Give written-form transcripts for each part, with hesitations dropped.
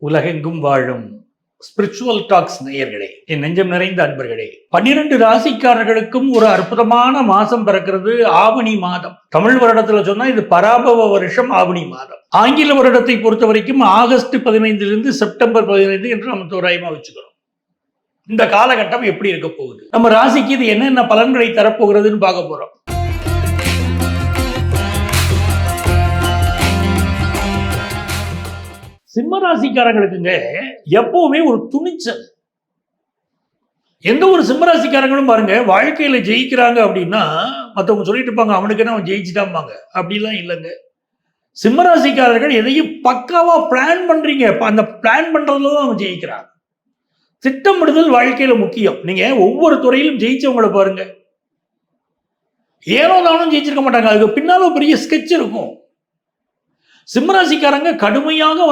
உலகெங்கும் வாழும் spiritual tax நேயர்களே, என் நெஞ்சம் நிறைந்த அன்பர்களே, 12 ராசிக்காரர்களுக்கும் ஒரு அற்புதமான மாசம் பிறக்கிறது. ஆவணி மாதம். தமிழ் வருடத்துல சொன்னா இது பராபவ வருஷம் ஆவணி மாதம். ஆங்கில வருடத்தை பொறுத்த வரைக்கும் ஆகஸ்ட் 15 செப்டம்பர் 15 என்று நம்ம தோராயமா வச்சுக்கிறோம். இந்த காலகட்டம் எப்படி இருக்க போகுது, நம்ம ராசிக்கு இது என்னென்ன பலன்களை தரப்போகிறதுன்னு பார்க்க போறோம். சிம்ம ராசிக்காரங்களுக்குங்க எப்பவுமே ஒரு துணிச்சல். எந்த ஒரு சிம்மராசிக்காரங்களும் பாருங்க, வாழ்க்கையில ஜெயிக்கிறாங்க அப்படின்னா மற்றவங்க சொல்லிட்டு இருப்பாங்க அவனுக்கு என்ன அவன் ஜெயிச்சுட்டாம்பாங்க. அப்படிலாம் இல்லைங்க. சிம்மராசிக்காரர்கள் எதையும் பக்காவா பிளான் பண்றீங்க, அந்த பிளான் பண்றதுல தான் அவன் ஜெயிக்கிறான். திட்டமிடுதல் வாழ்க்கையில முக்கியம். நீங்க ஒவ்வொரு துறையிலும் ஜெயிச்சவங்களை பாருங்க, ஏனோ தானும் ஜெயிச்சிருக்க மாட்டாங்க. அதுக்கு பின்னால பெரிய ஸ்கெட்ச் இருக்கும். சிம்மராசிக்காரங்க கடுமையாக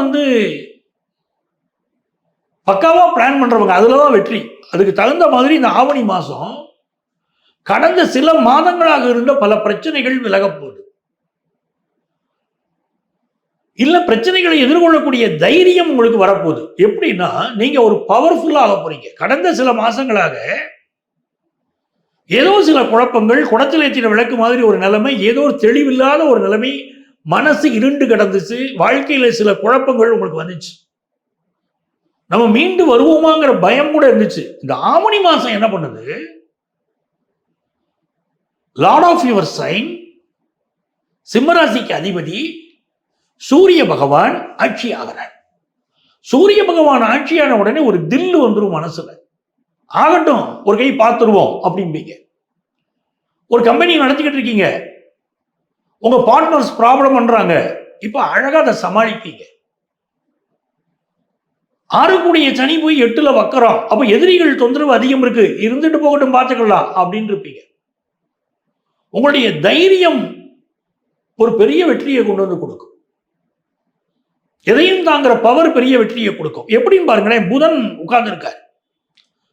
பக்காவா பிளான் பண்றவங்க, அதுலதான் வெற்றி. அதுக்கு தகுந்த மாதிரி இந்த ஆவணி மாசம் கடந்த சில மாதங்களாக இருந்த பல பிரச்சனைகள் விலக போகுது. இல்ல பிரச்சனைகளை எதிர்கொள்ளக்கூடிய தைரியம் உங்களுக்கு வரப்போகுது. எப்படின்னா நீங்க ஒரு பவர்ஃபுல்லா ஆக போறீங்க. கடந்த சில மாசங்களாக ஏதோ சில குழப்பங்கள், குடத்தில் ஏற்றின விளக்கு மாதிரி ஒரு நிலைமை, ஏதோ ஒரு தெளிவில்லாத ஒரு நிலைமை, மனசு இருண்டு கிடந்துச்சு. வாழ்க்கையில சில குழப்பங்கள் உங்களுக்கு வந்துச்சு. நம்ம மீண்டு வருவோமாங்கிற பயம் கூட இருந்துச்சு. இந்த ஆவணி மாசம் என்ன பண்ணுது, லார்ட் ஆஃப் யுவர் சைன் சிம்மராசிக்கு அதிபதி சூரிய பகவான் ஆட்சி ஆகிறார். சூரிய பகவான் ஆட்சியான உடனே ஒரு தில்லு வந்துடும் மனசுல. ஆகட்டும், ஒரு கை பார்த்துருவோம் அப்படிம்பீங்க. ஒரு கம்பெனி நடத்திக்கிட்டு இருக்கீங்க, உங்க பார்ட்னர்ஸ் ப்ராப்ளம் பண்றாங்க, இப்ப அழகா அதை சமாளிப்பீங்க. 6 கூடிய சனி போய் 8ல வக்கரம், அப்ப எதிரிகள் தொந்தரவு அதிகம் இருக்கு, இருந்துட்டு போகட்டும் பார்த்துக்கலாம் அப்படின்னு இருப்பீங்க. உங்களுடைய தைரியம் ஒரு பெரிய வெற்றியை கொண்டு வந்து கொடுக்கும். எதையும் தாங்கிற பவர் பெரிய வெற்றியை கொடுக்கும். எப்படின்னு பாருங்களேன், புதன் உட்கார்ந்து இருக்காரு,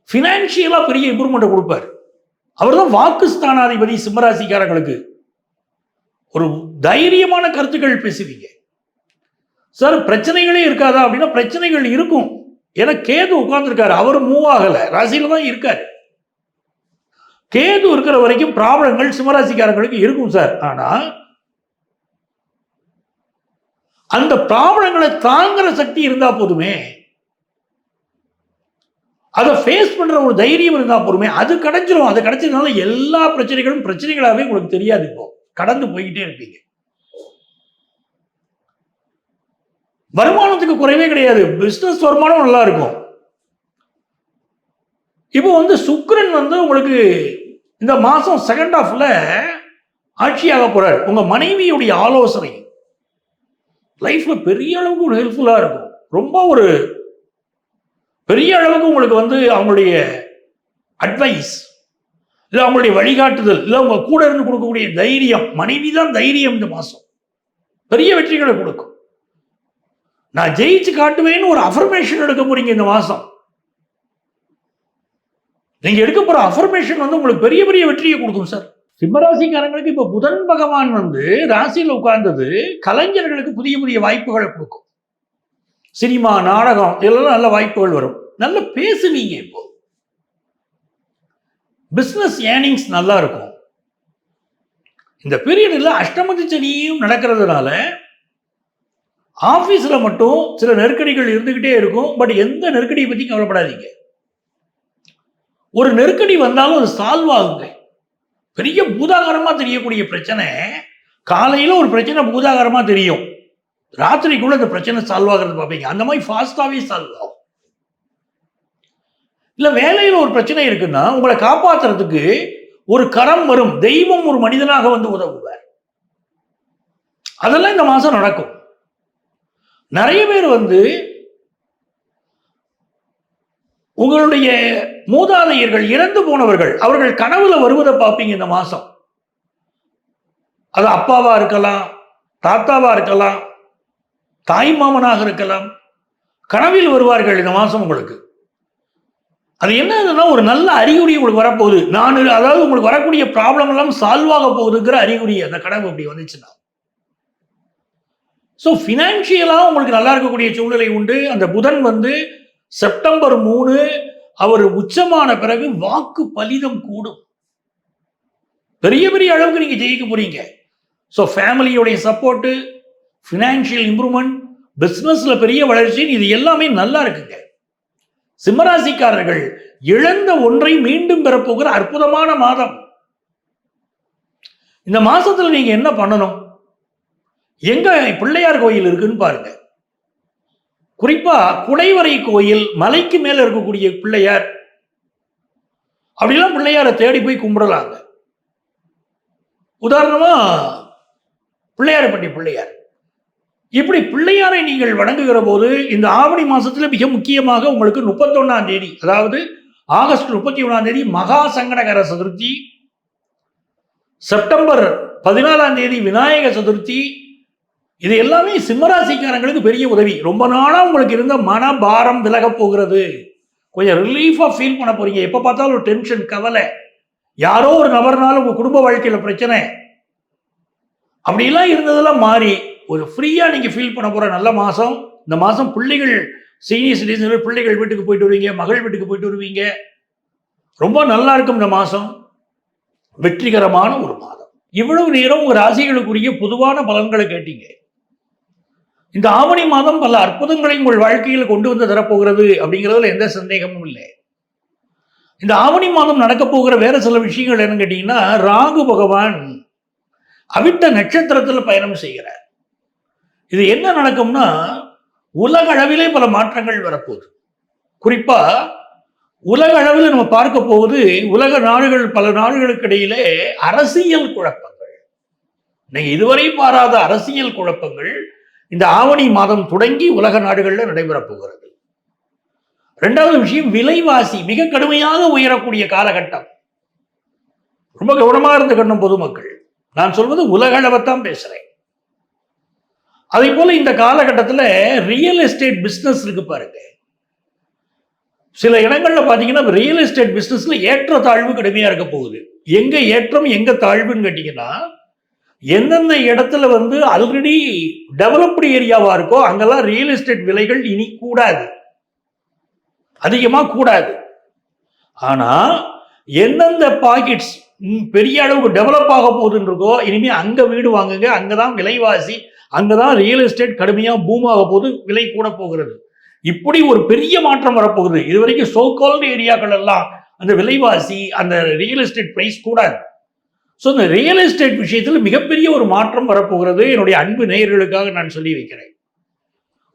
பினான்சியலா பெரிய இம்ப்ரூவ்மெண்ட் கொடுப்பாரு. அவர் தான் வாக்கு ஸ்தானாதிபதி. சிம்மராசிக்காரர்களுக்கு ஒரு தைரியமான கருத்துக்கள் பேசுவீங்க. சார் பிரச்சனைகளே இருக்காதா அப்படின்னா பிரச்சனைகள் இருக்கும். ஏன்னா கேது உட்கார்ந்துருக்காரு, அவர் மூவ் ஆகல, ராசியில தான் இருக்காரு. கேது இருக்கிற வரைக்கும் ப்ராப்ளங்கள் சிம்மராசிக்காரங்களுக்கு இருக்கும் சார். ஆனா அந்த ப்ராப்ளங்களை தாங்குற சக்தி இருந்தா போதுமே, அதை ஃபேஸ் பண்ற ஒரு தைரியம் இருந்தா போதுமே, அது கிடைச்சிரும். அது கிடைச்சதுனால எல்லா பிரச்சனைகளும் பிரச்சனைகளாகவே உங்களுக்கு தெரியாது. இப்போ கடந்து போய்கிட்டே இருப்பீங்க. வருமானத்துக்கு குறைவே கிடையாது, பிசினஸ் வருமானம் நல்லா இருக்கும். இப்போ சுக்கிரன் உங்களுக்கு இந்த மாசம் செகண்ட் ஹாஃப்ல ஆட்சியாக போறார். உங்க மனைவியுடைய ஆலோசனை லைஃப்ல பெரிய அளவுக்கு ஒரு ஹெல்ப்ஃபுல்லா இருக்கும். ரொம்ப ஒரு பெரிய அளவுக்கு உங்களுக்கு அவங்களுடைய அட்வைஸ், இல்லை அவங்களுடைய வழிகாட்டுதல், இல்லை அவங்க கூட இருந்து கொடுக்கக்கூடிய தைரியம். மனைவி தான் தைரியம். இந்த மாசம் பெரிய வெற்றிகளை கொடுக்கும். நான் ஜெயிச்சு காட்டுவேன்னு ஒரு அஃபர்மேஷன் எடுக்க போறீங்க இந்த மாசம். நீங்க எடுக்க போற அஃபர்மேஷன் உங்களுக்கு பெரிய பெரிய வெற்றியை கொடுக்கும் சார். சிம்மராசிக்காரங்களுக்கு இப்ப புதன் பகவான் ராசியில் உட்கார்ந்தது கலைஞர்களுக்கு புதிய புதிய வாய்ப்புகளை கொடுக்கும். சினிமா, நாடகம் இதெல்லாம் நல்ல வாய்ப்புகள் வரும். நல்ல பேசுவீங்க. இப்போ பிசினஸ் ஏர்னிங்ஸ் நல்லா இருக்கும். இந்த பீரியட்ல அஷ்டமதி சனியும் நடக்கிறதுனால ஆபீஸ்ல மட்டும் சில நெருக்கடிகள் இருந்துகிட்டே இருக்கும். பட் எந்த நெருக்கடியை பத்தி கவலைப்படாதீங்க. ஒரு நெருக்கடி வந்தாலும் அது சால்வ் ஆகுங்க. பெரிய பூதாகரமா தெரியக்கூடிய பிரச்சனை காலையில ஒரு பிரச்சனை பூதாகரமா தெரியும், ராத்திரிக்குள்ள அந்த பிரச்சனை சால்வ் ஆகிறது பார்ப்பீங்க. அந்த மாதிரி ஃபாஸ்டாவே சால்வ் ஆகும். இல்ல வேலையில ஒரு பிரச்சனை இருக்குன்னா உங்களை காப்பாத்துறதுக்கு ஒரு கரம் வரும், தெய்வம் ஒரு மனிதனாக உதவுவார். அதெல்லாம் இந்த மாசம் நடக்கும். நிறைய பேர் உங்களுடைய மூதாதையர்கள், இறந்து போனவர்கள், அவர்கள் கனவுல வருவதை பார்ப்பீங்க இந்த மாசம். அது அப்பாவா இருக்கலாம், தாத்தாவா இருக்கலாம், தாய் மாமனாக இருக்கலாம். கனவில் வருவார்கள் இந்த மாசம் உங்களுக்கு. அது என்னதுன்னா ஒரு நல்ல அறிகுறி உங்களுக்கு வரப்போகுது. அதாவது உங்களுக்கு வரக்கூடிய ப்ராப்ளம் எல்லாம் சால்வ் ஆக போகுதுங்கிற அறிகுறி அந்த கனவு அப்படி வந்துச்சுன்னா. ஸோ ஃபினான்ஷியலாக உங்களுக்கு நல்லா இருக்கக்கூடிய சூழ்நிலை உண்டு. அந்த புதன் வந்து செப்டம்பர் 3 அவர் உச்சமான பிறகு வாக்கு பலிதம் கூடும். பெரிய பெரிய அளவுக்கு நீங்க ஜெயிக்க போறீங்க. ஸோ ஃபேமிலியோடைய சப்போர்ட்டு, ஃபினான்ஷியல் இம்ப்ரூவ்மெண்ட், பிஸ்னஸ்ல பெரிய வளர்ச்சி, இது எல்லாமே நல்லா இருக்குங்க. சிம்மராசிக்காரர்கள் இழந்த ஒன்றை மீண்டும் பெறப்போகிற அற்புதமான மாதம். இந்த மாசத்துல நீங்க என்ன பண்ணணும்? எங்க பிள்ளையார் கோயில் இருக்குன்னு பாருங்க. குறிப்பா குடைவரை கோயில், மலைக்கு மேல இருக்கக்கூடிய பிள்ளையார், அப்படிலாம் பிள்ளையாரை தேடி போய் கும்பிடலாங்க. உதாரணமா பிள்ளையார்பட்டி பிள்ளையார், இப்படி பிள்ளையாரை நீங்கள் வணங்குகிற போது இந்த ஆவணி மாசத்துல மிக முக்கியமாக உங்களுக்கு 31ஆம் தேதி, அதாவது ஆகஸ்ட் 31ஆம் தேதி மகா சங்கடகர சதுர்த்தி, செப்டம்பர் 14ஆம் தேதி விநாயக சதுர்த்தி, இது எல்லாமே சிம்மராசிக்காரங்களுக்கு பெரிய உதவி. ரொம்ப நாளா உங்களுக்கு இருந்த மன பாரம் விலக போகிறது. கொஞ்சம் ரிலீஃபா ஃபீல் பண்ண போறீங்க. எப்ப பார்த்தாலும் ஒரு டென்ஷன், கவலை, யாரோ ஒரு நபர்னால உங்க குடும்ப வாழ்க்கையில பிரச்சனை, அப்படிலாம் இருந்ததெல்லாம் மாறி ஒரு ஃப்ரீயா நீங்க ஃபீல் பண்ண போற நல்ல மாசம். இந்த மாசம் பிள்ளைகள், சீனியர் சிட்டிசன் பிள்ளைகள் வீட்டுக்கு போயிட்டு வருவீங்க, மகள் வீட்டுக்கு போயிட்டு வருவீங்க. ரொம்ப நல்லா இருக்கும் இந்த மாசம். வெற்றிகரமான ஒரு மாதம். இவ்வளவு நேரம் உங்க ராசிகளுக்குரிய பொதுவான பலன்களை கேட்டீங்க. இந்த ஆவணி மாதம் பல அற்புதங்களை உங்கள் வாழ்க்கையில் கொண்டு வந்து தரப்போகிறது அப்படிங்கிறதுல எந்த சந்தேகமும் இல்லை. இந்த ஆவணி மாதம் நடக்க போகிற வேற சில விஷயங்கள் என்னன்னு கேட்டீங்கன்னா, ராகு பகவான் அவிட்ட நட்சத்திரத்தில் பயணம் செய்கிறார். இது என்ன நடக்கும்னா, உலக அளவிலே பல மாற்றங்கள் வரப்போகுது. குறிப்பா உலக அளவில் நம்ம பார்க்க போவது, உலக நாடுகள், பல நாடுகளுக்கு இடையிலே அரசியல் குழப்பங்கள், நீங்க இதுவரை பாராத அரசியல் குழப்பங்கள் இந்த ஆவணி மாதம் தொடங்கி உலக நாடுகளில் நடைபெறப் போகிறது. இரண்டாவது விஷயம், விலைவாசி மிக கடுமையாக உயரக்கூடிய காலகட்டம். ரொம்ப கவனமாக இருந்து கண்ணும் பொதுமக்கள். நான் சொல்வது உலக அளவைத்தான் பேசுறேன். அதே போல இந்த காலகட்டத்தில் ரியல் எஸ்டேட் பிசினஸ் இருக்கு பாருங்க. சில இடங்கள்ல பாத்தீங்கன்னா ரியல் எஸ்டேட் பிசினஸ்ல ஏற்ற தாழ்வு கடுமையா இருக்க போகுது. எங்க ஏற்றம் எங்க தாழ்வுன்னு கேட்டீங்கன்னா, எந்தெந்த இடத்துல வந்து ஆல்ரெடி டெவலப்டு ஏரியாவா இருக்கோ அங்கெல்லாம் ரியல் எஸ்டேட் விலைகள் இனி கூடாது, அதிகமா கூடாது. ஆனா எந்தெந்த பாக்கெட்ஸ் பெரிய அளவுக்கு டெவலப் ஆக போகுதுன்னு இருக்கோ, இனிமே அங்க வீடு வாங்குங்க, அங்கதான் விலைவாசி, அங்கதான் ரியல் எஸ்டேட் கடுமையா பூம் ஆக போது, விலை கூட போகிறது. இப்படி ஒரு பெரிய மாற்றம் வரப்போகுது. இதுவரைக்கும் சோ கால்டு ஏரியாக்கள் எல்லாம் அந்த விலைவாசி, அந்த ரியல் எஸ்டேட் பிரைஸ் கூடாது. ஸோ இந்த ரியல் எஸ்டேட் விஷயத்தில் மிகப்பெரிய ஒரு மாற்றம் வரப்போகிறது. என்னுடைய அன்பு நேயர்களுக்காக நான் சொல்லி வைக்கிறேன்.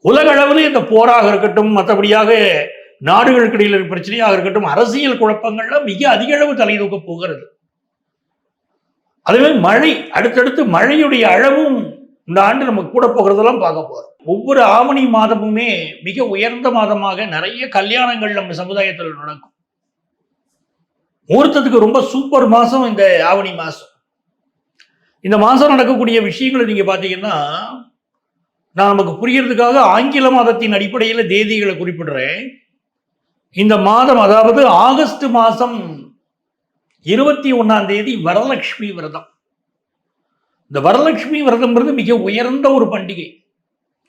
உலக அளவில் இந்த போராக இருக்கட்டும், மற்றபடியாக நாடுகளுக்கு இடையில் பிரச்சனையாக இருக்கட்டும், அரசியல் குழப்பங்கள்லாம் மிக அதிக அளவு தலை தூக்க போகிறது. அதுவே மழை, அடுத்தடுத்து மழையுடைய அளவும் இந்த ஆண்டு நமக்கு கூட போகிறதெல்லாம் பார்க்க போறோம். ஒவ்வொரு ஆவணி மாதமுமே மிக உயர்ந்த மாதமாக நிறைய கல்யாணங்கள் நம்ம சமுதாயத்தில் நடக்கும். முகூர்த்தத்துக்கு ரொம்ப சூப்பர் மாசம் இந்த ஆவணி மாசம். இந்த மாசம் நடக்கக்கூடிய விஷயங்களை நீங்க பாத்தீங்கன்னா, நான் நமக்கு புரியறதுக்காக ஆங்கில மாதத்தின் அடிப்படையில் தேதிகளை குறிப்பிடுறேன். இந்த மாதம், அதாவது ஆகஸ்ட் மாசம் 21ஆம் தேதி வரலட்சுமி விரதம். இந்த வரலட்சுமி விரதம்ன்றது மிக உயர்ந்த ஒரு பண்டிகை.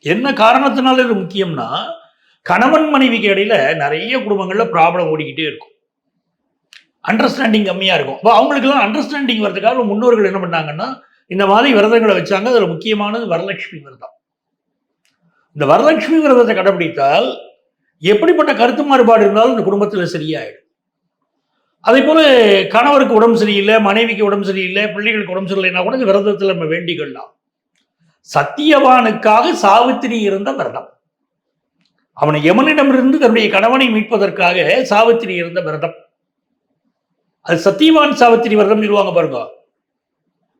என்ன காரணத்தினால இது முக்கியம்னா, கணவன் மனைவிக்கு இடையில நிறைய குடும்பங்கள்ல ப்ராப்ளம் ஓடிக்கிட்டே இருக்கும், அண்டர்ஸ்டாண்டிங் கம்மியா இருக்கும். அப்போ அவங்களுக்கெல்லாம் அண்டர்ஸ்டாண்டிங் வரதுக்காக முன்னோர்கள் என்ன பண்ணாங்கன்னா இந்த மாதிரி விரதங்களை வச்சாங்க. அதுல முக்கியமானது வரலட்சுமி விரதம். இந்த வரலட்சுமி விரதத்தை கடைபிடித்தால் எப்படிப்பட்ட கருத்து மாறுபாடு இருந்தாலும் இந்த குடும்பத்தில் சரியாயிடும். அதே போல கணவருக்கு உடம்பு சரியில்லை, மனைவிக்கு உடம்பு சரியில்லை, பிள்ளைகளுக்கு உடம்பு சரியில்லைன்னா கூட இந்த விரதத்தில் நம்ம வேண்டிக்கலாம். சத்தியவானுக்காக சாவித்திரி இருந்த விரதம். அவனை யமனிடமிருந்து தன்னுடைய கணவனை மீட்பதற்காக சாவித்திரி இருந்த விரதம். அது சத்தியவான் சாவித்திரி விரதம் சொல்லுவாங்க பாருங்க.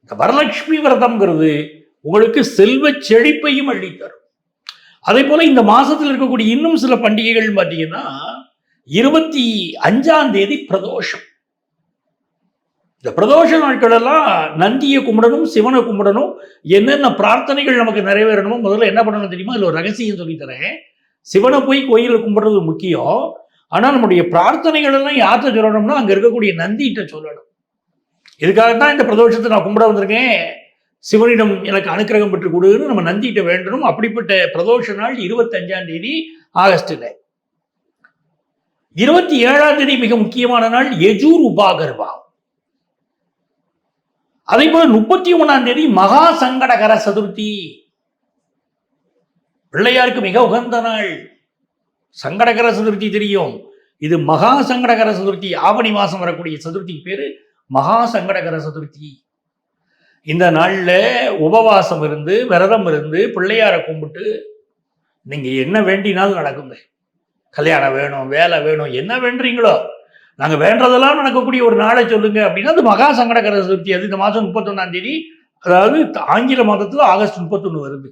இந்த வரலட்சுமி விரதம்ங்கிறது உங்களுக்கு செல்வ செழிப்பையும் அள்ளித்தரும். அதே போல இந்த மாசத்தில் இருக்கக்கூடிய இன்னும் சில பண்டிகைகள் பார்த்தீங்கன்னா, 25ஆம் தேதி பிரதோஷம். இந்த பிரதோஷ நாட்கள் எல்லாம் நந்தியை கும்பிடணும், சிவனை கும்பிடணும். என்னென்ன பிரார்த்தனைகள் நமக்கு நிறைவேறணுமோ முதல்ல என்ன பண்ணணும் தெரியுமா? அதில் ஒரு ரகசியம் சொல்லித்தரேன். சிவனை போய் கோயிலில் கும்பிடுறது முக்கியம். ஆனால் நம்முடைய பிரார்த்தனைகள் எல்லாம் யார்கிட்ட சொல்லணும்னா அங்கே இருக்கக்கூடிய நந்திகிட்ட சொல்லணும். இதுக்காகத்தான் இந்த பிரதோஷத்தை நான் கும்பிட வந்திருக்கேன். சிவனிடம் எனக்கு அனுக்கிரகம் பெற்று கொடுன்னு நம்ம நந்திட்ட வேண்டணும். அப்படிப்பட்ட பிரதோஷ நாள் 25ஆம் தேதி ஆகஸ்டில். 27ஆம் தேதி மிக முக்கியமான நாள் யஜூர் உபாகர்வா. அதே போல 31ஆம் தேதி மகா சங்கடகர சதுர்த்தி. பிள்ளையாருக்கு மிக உகந்த நாள். சங்கடகர சதுர்த்தி தெரியும். இது மகா சங்கடகர சதுர்த்தி. ஆவணி மாசம் வரக்கூடிய சதுர்த்திக்கு பேரு மகா சங்கடகர சதுர்த்தி. இந்த நாள்ல உபவாசம் இருந்து விரதம் இருந்து பிள்ளையார கும்பிட்டு நீங்க என்ன வேண்டினாலும் நடக்குங்க. கல்யாணம் வேணும், வேலை வேணும், என்ன வேண்டுறீங்களோ நாங்க வேண்டதெல்லாம் நடக்கக்கூடிய ஒரு நாளை சொல்லுங்க அப்படின்னா அது மகா சங்கடகர சதுர்த்தி. அது இந்த மாசம் 31ஆம் தேதி, அதாவது ஆங்கில மாதத்துல ஆகஸ்ட் 31 வருது.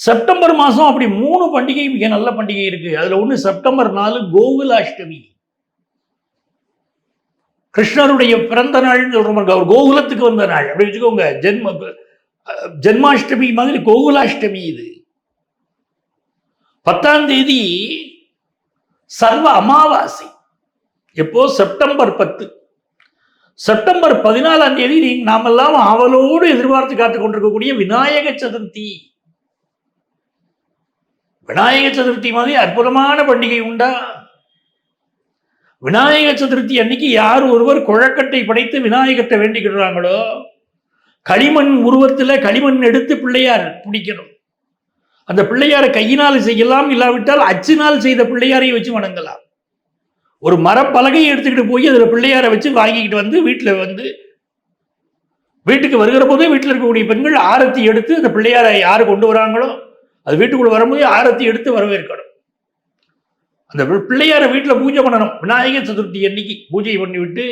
செப்டம்பர் மாசம் அப்படி 3 பண்டிகை மிக நல்ல பண்டிகை இருக்கு. அதுல ஒண்ணு செப்டம்பர் 4 கோகுலாஷ்டமி. கிருஷ்ணருடைய பிறந்த நாள்னு சொல்றோம். அவர் கோகுலத்துக்கு வந்த நாள் அப்படி வச்சுக்கோங்க. ஜென்மாஷ்டமி மாதிரி கோகுலாஷ்டமி. இது 10ஆம் தேதி சர்வ அமாவாசை. எப்போ? செப்டம்பர் 10. செப்டம்பர் 14ஆம் தேதி நாமெல்லாம் ஆவலோடு எதிர்பார்த்து காத்துக் கொண்டிருக்கக்கூடிய விநாயக சதுர்த்தி. விநாயக சதுர்த்தி மாதிரி அற்புதமான பண்டிகை உண்டா? விநாயக சதுர்த்தி அன்னைக்கு யார் ஒருவர் குழக்கட்டை படைத்து விநாயகத்தை வேண்டிக்கிறாங்களோ, களிமண் உருவத்தில் களிமண் எடுத்து பிள்ளையார் பிடிக்கணும். அந்த பிள்ளையாரை கையினால் செய்யலாம், இல்லாவிட்டால் அச்சினால் செய்த பிள்ளையாரை வச்சு வணங்கலாம். ஒரு மரப்பலகையை எடுத்துக்கிட்டு போய் அதில் பிள்ளையாரை வச்சு வாங்கிக்கிட்டு வந்து வீட்டில் வந்து வீட்டுக்கு வருகிற போதே வீட்டில் இருக்கக்கூடிய பெண்கள் ஆரத்தி எடுத்து அந்த பிள்ளையாரை யார் கொண்டு வராங்களோ அது வீட்டுக்குள்ள வரும்போது ஆரத்தி எடுத்து வரவேற்கணும். அந்த பிள்ளையாரை வீட்டில் பூஜை பண்ணணும். விநாயகர் சதுர்த்தி அன்னைக்கு பூஜை பண்ணிவிட்டு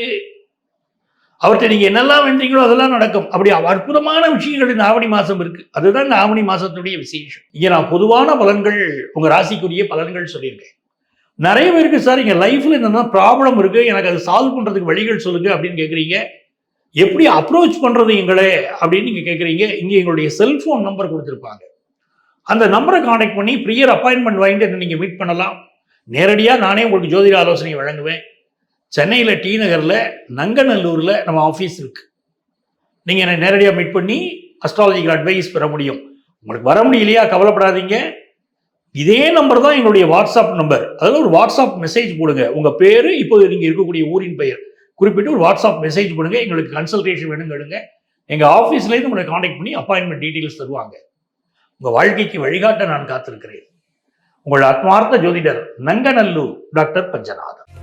அவர்கிட்ட நீங்க என்னெல்லாம் வேண்டீங்களோ அதெல்லாம் நடக்கும். அப்படி அற்புதமான விஷயங்கள் இந்த ஆவணி மாசம் இருக்கு. அதுதான் இந்த ஆவணி மாசத்துடைய விசேஷம். இங்க நான் பொதுவான பலன்கள், உங்க ராசிக்குரிய பலன்கள் சொல்லியிருக்கேன். நிறைய பேருக்கு சார் எங்க லைஃப்ல என்னென்ன ப்ராப்ளம் இருக்கு, எனக்கு அதை சால்வ் பண்றதுக்கு வழிகள் சொல்லுங்க அப்படின்னு கேட்குறீங்க. எப்படி அப்ரோச் பண்றது எங்களே அப்படின்னு நீங்க கேட்குறீங்க. இங்க எங்களுடைய செல்போன் நம்பர் கொடுத்துருப்பாங்க. அந்த நம்பரை கான்டாக்ட் பண்ணி ப்ரியர் அப்பாயின்மெண்ட் வாங்கிட்டு என்ன நீங்க மீட் பண்ணலாம். நேரடியாக நானே உங்களுக்கு ஜோதிட ஆலோசனை வழங்குவேன். சென்னையில் டி நகரில் நங்கநல்லூரில் நம்ம ஆஃபீஸ் இருக்கு. நீங்கள் என்னை நேரடியாக மீட் பண்ணி அஸ்ட்ராலஜிக்கல் அட்வைஸ் பெற முடியும். உங்களுக்கு வர முடியலையா, கவலைப்படாதீங்க. இதே நம்பர் தான் எங்களுடைய வாட்ஸ்அப் நம்பர். அதில் ஒரு வாட்ஸ்அப் மெசேஜ் போடுங்க. உங்கள் பேர், இப்போ நீங்கள் இருக்கக்கூடிய ஊரின் பெயர் குறிப்பிட்டு ஒரு வாட்ஸ்அப் மெசேஜ் போடுங்க. எங்களுக்கு கன்சல்டேஷன் வேணுங்க. எங்கள் ஆஃபீஸ்லேருந்து உங்களை கான்டாக்ட் பண்ணி அப்பாயின்மெண்ட் டீட்டெயில்ஸ் தருவாங்க. உங்கள் வாழ்க்கைக்கு வழிகாட்ட நான் காத்திருக்கிறேன். உங்கள் ஆத்மார்த்த ஜோதிடர் நங்கநல்லூர் டாக்டர் பஞ்சநாதன்.